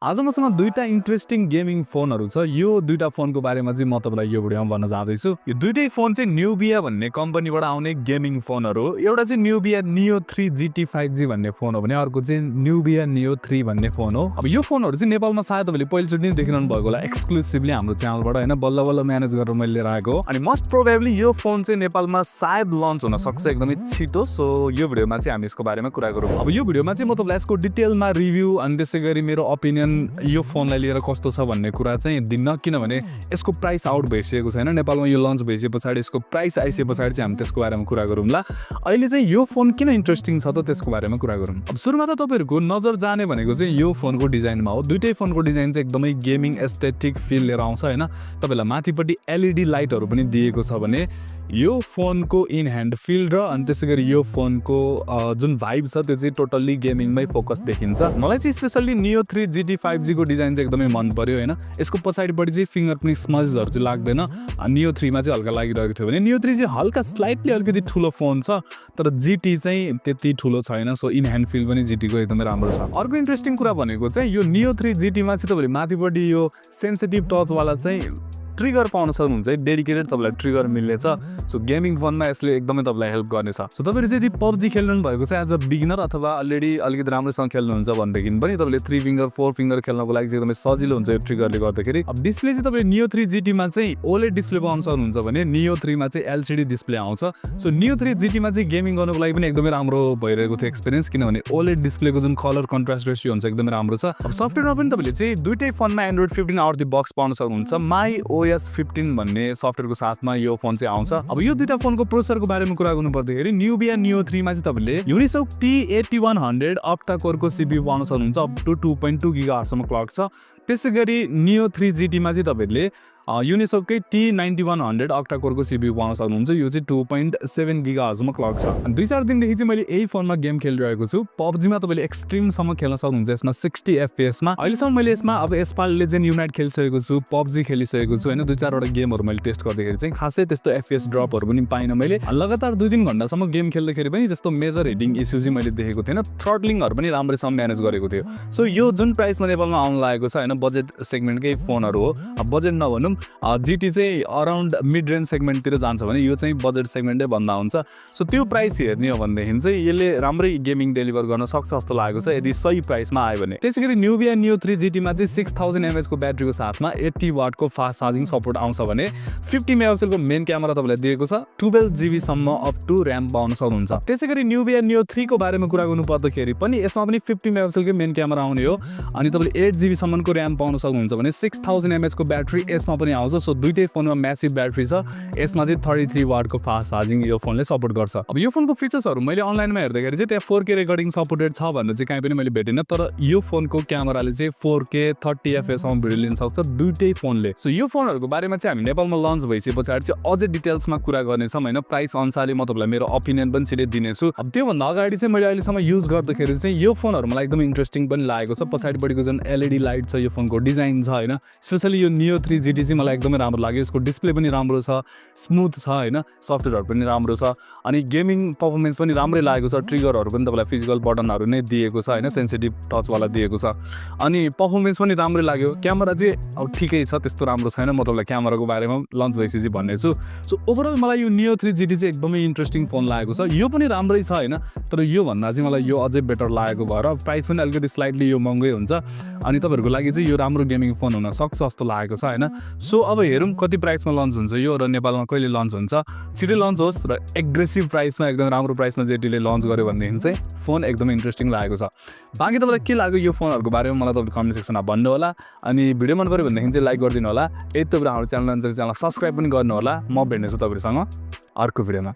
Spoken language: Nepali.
आज मसँग दुईटा इन्ट्रेस्टिङ गेमिङ फोनहरु छ। यो दुईटा फोनको बारेमा चाहिँ म तपाईलाई यो भिडियोमा भन्न चाहदैछु। यो दुईटै फोन चाहिँ न्युबिया भन्ने कम्पनीबाट आउने गेमिङ फोनहरु हो। एउटा चाहिँ न्युबिया नियो 3 GT 5G भन्ने फोन हो भने अर्को चाहिँ न्युबिया नियो 3 भन्ने फोन हो। अब यो फोनहरु चाहिँ नेपालमा सायद तपाईले पहिलोचोटि नै देखिरहनु भएको होला, एक्सक्लुसिभली हाम्रो च्यानलबाट हैन, बल्ल बल्ल म्यानेज गरेर मैले लिएर आएको हो। अनि मोस्ट प्रोबेबली यो फोन चाहिँ नेपालमा सायद लन्च हुन सक्छ एकदमै छिटो। सो यो भिडियोमा चाहिँ हामी यसको बारेमा कुरा गरौँ। अब यो भिडियोमा चाहिँ म तपाईलाई यसको डिटेलमा रिभ्यू अनि त्यसैगरी मेरो ओपिनियन यो फोनलाई लिएर कस्तो छ भन्ने कुरा चाहिँ दिन्न, किनभने यसको प्राइस आउट भइसकेको छैन। नेपालमा यो लन्च भइसके पछाडी यसको प्राइस आइसके पछाडी चाहिँ हामी त्यसको बारेमा कुरा गरौँला। अहिले चाहिँ यो फोन किन इन्ट्रेस्टिङ छ त त्यसको बारेमा कुरा गरौँ। अब सुरुमा त तपाईहरुको नजर जाने भनेको चाहिँ यो फोनको डिजाइनमा हो। दुईटै फोनको डिजाइन चाहिँ एकदमै गेमिङ एस्थेटिक फिल लिएर आउँछ हैन। तपाईलाई माथिपट्टि एलईडी लाइटहरु पनि दिएको छ भने यो फोनको इन ह्यान्ड फिल र अनि त्यसैगरी यो फोनको जुन भाइब छ त्यो चाहिँ टोटल्ली गेमिङमै फोकस देखिन्छ। मलाई चाहिँ स्पेशली नियो 3 GT 5G को डिजाइन चाहिँ एकदमै मन पर्यो हैन। यसको पछाडीपट्टि चाहिँ फिङ्गरप्रिन्ट स्मजेसहरु चाहिँ लाग्दैन। नियो 3 मा चाहिँ हल्का लागिरहेको थियो भने नियो 3 चाहिँ हल्का स्लाइटली अलिकति ठुलो फोन छ, तर GT चाहिँ त्यति ठुलो छैन। सो इन ह्यान्ड फिल पनि GT को एकदमै राम्रो छ। अर्को इन्ट्रेस्टिङ कुरा भनेको चाहिँ यो नियो 3 GT मा चाहिँ तपाईले माथिपट्टि यो सेन्सिटिभ टच वाला चाहिँ ट्रिगर पाउन सक्नुहुन्छ, डेडिकेटेड तपाईलाई ट्रिगर मिल्नेछ। सो गेमिङ फोनमा यसले एकदमै तपाईलाई हेल्प गर्नेछ। सो तपाईहरु चाहिँ यदि PUBG खेल्नु भएको चाहिँ एज अ बिगिनर अथवा अलरेडी अलिकति राम्रोसँग खेल्नुहुन्छ भनेदेखि पनि तपाईले 3 फिङ्गर 4 फिङ्गर खेल्नको लागि चाहिँ एकदमै सजिलो हुन्छ यो ट्रिगरले गर्दाखेरि। अब डिस्प्ले चाहिँ तपाईले नियो 3 GT मा चाहिँ OLED डिस्प्ले पाउन सक्नुहुन्छ भने नियो 3 मा चाहिँ LCD डिस्प्ले आउँछ। सो नियो 3 GT मा चाहिँ गेमिङ गर्नको लागि पनि एकदमै राम्रो भइरहेको थियो एक्सपिरियन्स, किनभने OLED डिस्प्लेको जुन कलर कन्ट्रास्ट रेशियो हुन्छ एकदमै राम्रो छ। अब सफ्टवेयरमा पनि तपाईले चाहिँ दुईटै फोनमा एन्ड्रोइड 15 आउट द बक्स पाउन सक्नुहुन्छ। माई OS 15 भन्ने सफ्टवेयरको साथमा यो फोन चाहिँ आउँछ। अब यो दुईटा फोनको प्रोसेसरको बारेमा कुरा गर्नु पर्दाखेरि न्युबिया नियो 3 मा चाहिँ तपाईले Unisoc T9100 अक्टा कोरको CPU पाउन सक्नुहुन्छ। अप टु 2.2 GHz सम्म क्लक छ। त्यसैगरी नियो 3 GT मा चाहिँ तपाईले Unisoc T9100 अक्टा कोरको CPU पाउन सक्नुहुन्छ। यो चाहिँ 2.7 GHz सम्म क्लक छ। अनि 2-4 दिनदेखि चाहिँ मैले यही फोनमा गेम खेलिरहेको छु। PUBG मा तपाईले एक्सट्रिम सम्म खेल्न सक्नुहुन्छ यसमा 60 FPS मा। अहिलेसम्म मैले यसमा अब यसपाल लेजेन्ड युनाइट खेलिसकेको छु, PUBG खेलिसकेको छु हैन। 2-4 वटा गेमहरु मैले टेस्ट गर्दाखेरि चाहिँ खासै त्यस्तो FPS ड्रपहरु पनि पाइन मैले। लगातार 2-3 घण्टासम्म गेम खेल्दाखेरि पनि त्यस्तो मेजर हिटिङ इस्यु चाहिँ मैले देखेको थिएन। थ्रटलिङहरु पनि राम्रैसँग म्यानेज गरेको थियो। सो यो जुन प्राइसमा नेपालमा आउन लागेको छ हैन, बजेट सेगमेन्टकै फोनहरु हो। अब बजेट नभनौं, GT चाहिँ अराउन्ड मिड रेन्ज सेगमेन्टतिर जान्छ भने यो चाहिँ बजेट सेगमेन्टै भन्दा हुन्छ। सो त्यो प्राइस हेर्ने हो भनेदेखि चाहिँ यसले राम्रै गेमिङ डेलिभर गर्न सक्छ जस्तो लागेको छ यदि सही प्राइसमा आयो भने। त्यसैगरी न्युबिया नियो 3 GT मा चाहिँ 6000 mAh को ब्याट्रीको साथमा 80 वाट को फास्ट चार्जिङ सपोर्ट आउँछ भने 50 मेगापिक्सल को मेन क्यामेरा तपाईलाई दिएको छ। 12 GB सम्म अप टु र्याम पाउन सक्नुहुन्छ। त्यसैगरी न्युबिया नियो 3 को बारेमा कुरा गर्नु पर्दाखेरि पनि यसमा पनि 50 मेगापिक्सल को मेन क्यामेरा आउने हो। अनि तपाईले 8 GB सम्मको र्याम पाउन सक्नुहुन्छ भने 6000 mAh को ब्याट्री यसमा पनि आउँछ। सो दुईटै फोनमा म्यासिभ ब्याट्री छ। यसमा चाहिँ 33 वाट को फास्ट चार्जिङ यो फोनले सपोर्ट गर्छ। अब यो फोनको फिचर्सहरु मैले अनलाइनमा हेर्दाखेरि चाहिँ त्यहाँ 4K रेकर्डिङ सपोर्टेड छ भन्ने चाहिँ कहीँ पनि मैले भेटिन, तर यो फोनको क्यामेराले चाहिँ 4K 30 FPS सम्म भिडियो लिन सक्छ दुईटै फोनले। सो यो फोनहरुको बारेमा चाहिँ हामी नेपालमा लन्च भइसके पछाडी चाहिँ अझै डिटेल्समा कुरा गर्नेछौं हैन। प्राइस अनुसारले म तपाईलाई मेरो ओपिनियन पनि छिटै दिनेछु। अब त्यो भन्दा अगाडि चाहिँ मैले अहिलेसम्म युज गर्दाखेरि चाहिँ यो फोनहरु मलाई एकदमै इन्ट्रेस्टिङ पनि लागेको छ। पछाडीपट्टिको जुन LED लाइट छ, यो फोनको डिजाइन छ हैन, स्पेशली यो नियो 3 GT चाहिँ मलाई एकदमै राम्रो लाग्यो। यसको डिस्प्ले पनि राम्रो छ, स्मुथ छ हैन, सफ्टवेयरहरु पनि राम्रो छ, अनि गेमिङ परफर्मेन्स पनि राम्रै लागेको छ। ट्रिगरहरु पनि तपाईलाई फिजिकल बटनहरु नै दिएको छ हैन, सेन्सिटिभ टच वाला दिएको छ, अनि परफर्मेन्स पनि राम्रै लाग्यो। क्यामेरा चाहिँ अब ठिकै छ, त्यस्तो राम्रो छैन। म तपाईलाई क्यामेराको बारेमा लन्च भइसकेपछि भन्नेछु। सो ओभरअल मलाई यो नियो 3 GT चाहिँ एकदमै इन्ट्रेस्टिङ फोन लागेको छ। यो पनि राम्रै छ हैन, तर यो भन्दा चाहिँ मलाई यो अझै बेटर लागेको भएर प्राइस पनि अलिकति स्लाइटली यो महँगै हुन्छ। अनि तपाईहरुको लागि चाहिँ यो राम्रो गेमिङ फोन हुन सक्छ जस्तो लागेको छ हैन। सो अब हेरौँ कति प्राइसमा लन्च हुन्छ यो र नेपालमा कहिले लन्च हुन्छ। छिटै लन्च होस् र एग्रेसिभ प्राइसमा एकदम राम्रो प्राइसमा जेटीले लन्च गर्यो भनेदेखि चाहिँ फोन एकदमै इन्ट्रेस्टिङ लागेको छ। बाँकी तपाईलाई के लाग्यो यो फोनहरुको बारेमा मलाई तपाईले कमेन्ट सेक्सनमा भन्नु होला। अनि भिडियो मन पर्यो भनेदेखि चाहिँ लाइक गरिदिनु होला। यदि तपाईले हाम्रो च्यानललाई सब्स्क्राइब पनि गर्नु होला। म भेट्नेछु तपाईहरुसँग अर्को भिडियोमा।